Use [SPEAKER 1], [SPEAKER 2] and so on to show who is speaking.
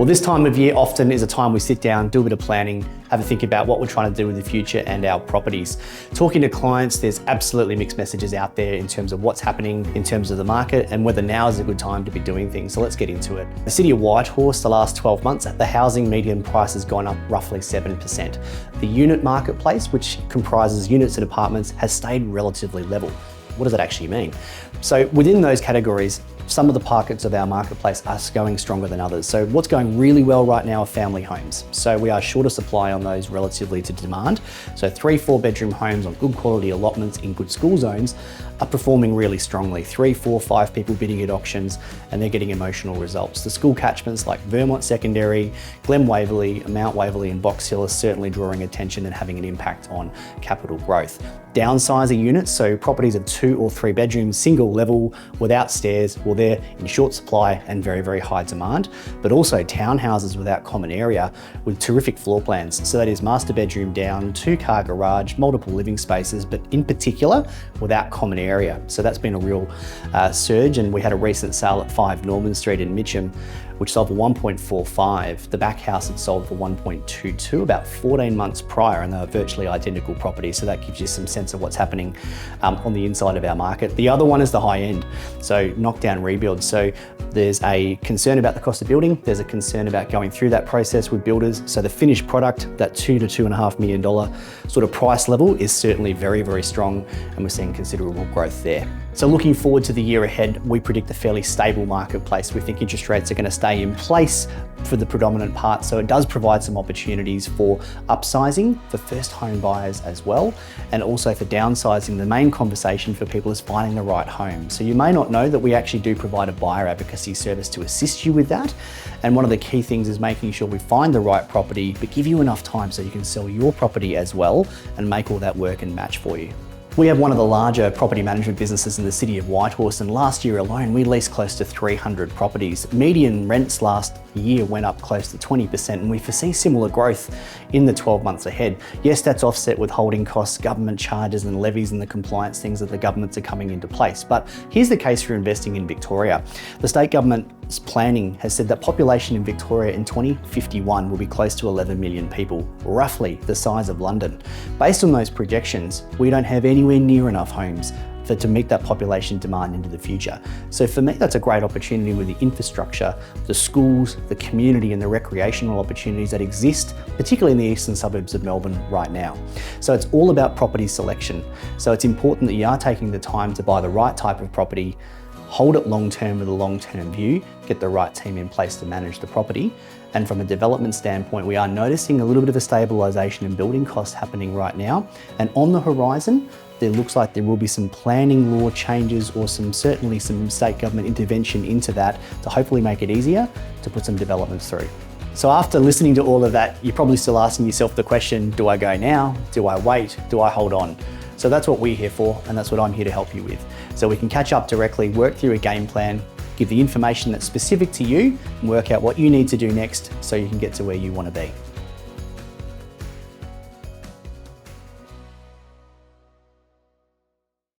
[SPEAKER 1] Well, this time of year often is a time we sit down, do a bit of planning, have a think about what we're trying to do in the future and our properties. Talking to clients, there's absolutely mixed messages out there in terms of what's happening in terms of the market and whether now is a good time to be doing things. So let's get into it. The City of Whitehorse, the last 12 months, the housing median price has gone up roughly 7%. The unit marketplace, which comprises units and apartments, has stayed relatively level. What does that actually mean? So within those categories, some of the pockets of our marketplace are going stronger than others. So what's going really well right now are family homes. So we are shorter supply on those relatively to demand. So 3-4 bedroom homes on good quality allotments in good school zones are performing really strongly. 3, 4, 5 people bidding at auctions and they're getting emotional results. The school catchments like Vermont Secondary, Glen Waverley, Mount Waverley and Box Hill are certainly drawing attention and having an impact on capital growth. Downsizing units, so properties of 2 or 3 bedrooms, single level, without stairs, well, they're in short supply and very, very high demand, but also townhouses without common area with terrific floor plans. So that is master bedroom down, 2-car garage, multiple living spaces, but in particular without common area. So that's been a real surge, and we had a recent sale at 5 Norman Street in Mitcham, which sold for 1.45. The back house had sold for 1.22 about 14 months prior, and they were virtually identical properties. So that gives you some sense of what's happening on the inside of our market. The other one is the high end, so knockdown rebuild. So there's a concern about the cost of building. There's a concern about going through that process with builders. So the finished product, that $2 to $2.5 million sort of price level is certainly very, very strong, and we're seeing considerable growth there. So looking forward to the year ahead, we predict a fairly stable marketplace. We think interest rates are going to stay in place for the predominant part, so it does provide some opportunities for upsizing for first home buyers as well, and also for downsizing. The main conversation for people is finding the right home. So you may not know that we actually do provide a buyer advocacy service to assist you with that. And one of the key things is making sure we find the right property, but give you enough time so you can sell your property as well and make all that work and match for you. We have one of the larger property management businesses in the City of Whitehorse, and last year alone we leased close to 300 properties. Median rents last year went up close to 20%, and we foresee similar growth in the 12 months ahead. Yes, that's offset with holding costs, government charges and levies and the compliance things that the governments are coming into place. But here's the case for investing in Victoria. The state government's planning has said that population in Victoria in 2051 will be close to 11 million people, roughly the size of London. Based on those projections, we don't have anywhere near enough homes to meet that population demand into the future. So for me, that's a great opportunity with the infrastructure, the schools, the community and the recreational opportunities that exist, particularly in the eastern suburbs of Melbourne right now. So it's all about property selection. So it's important that you are taking the time to buy the right type of property, hold it long-term with a long-term view, get the right team in place to manage the property. And from a development standpoint, we are noticing a little bit of a stabilisation in building costs happening right now. And on the horizon, there looks like there will be some planning law changes or certainly some state government intervention into that to hopefully make it easier to put some developments through. So after listening to all of that, you're probably still asking yourself the question, do I go now? Do I wait? Do I hold on? So that's what we're here for, and that's what I'm here to help you with. So we can catch up directly, work through a game plan, give the information that's specific to you, and work out what you need to do next so you can get to where you want to be.